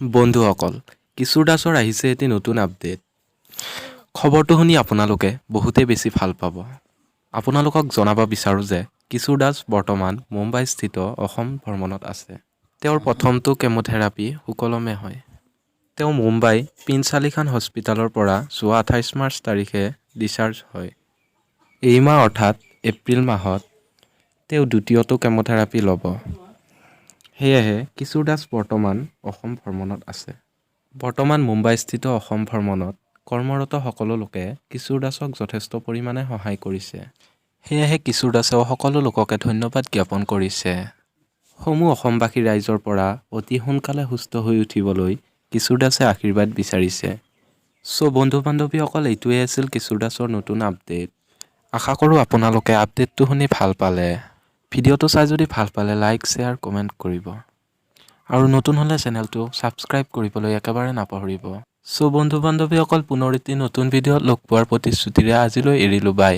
বন্ধুসকল, কিশোৰ দাসৰ আহিছে এটি নতুন আপডেট। খবৰটো শুনি আপোনালোকে বহুতেই বেছি ভাল পাব। আপোনালোকক জনাব বিচাৰোঁ যে কিশোৰ দাস বৰ্তমান মুম্বাইস্থিত অসম ভ্ৰমণত আছে। তেওঁৰ প্ৰথমটো কেমোথেৰাপি সুকলমে হয়। তেওঁ মুম্বাই পিনচালিখান হস্পিটালৰ পৰা যোৱা 28 মাৰ্চ তাৰিখে ডিছচাৰ্জ হয়। এই মাহ অৰ্থাৎ এপ্ৰিল মাহত তেওঁ দ্বিতীয়টো কেমোথেৰাপি ল'ব। সেয়েহে কিশোৰ দাস বৰ্তমান অসম ভ্ৰমণত আছে। বৰ্তমান মুম্বাইস্থিত অসম ভ্ৰমণত কৰ্মৰত সকলো লোকে কিশোৰ দাসক যথেষ্ট পৰিমাণে সহায় কৰিছে। সেয়েহে কিশোৰ দাসেও সকলো লোককে ধন্যবাদ জ্ঞাপন কৰিছে। সমূহ অসমবাসী ৰাইজৰ পৰা অতি সোনকালে সুস্থ হৈ উঠিবলৈ কিশোৰ দাসে আশীৰ্বাদ বিচাৰিছে। বন্ধু বান্ধৱীসকল, এইটোৱে আছিল কিশোৰ দাসৰ নতুন আপডেট। আশা কৰোঁ আপোনালোকে আপডেটটো শুনি ভাল পালে। ভিডিঅ'টো চাই যদি ভাল পালে লাইক, শ্বেয়াৰ, কমেণ্ট কৰিব। আৰু নতুন হ'লে চেনেলটো ছাবস্ক্ৰাইব কৰিবলৈ একেবাৰে নাপাহৰিব। বন্ধু বান্ধৱীসকল, পুনৰ এটি নতুন ভিডিঅ'ত লগ পোৱাৰ প্ৰতিশ্ৰুতিৰে আজিলৈ এৰিলোঁ, বাই।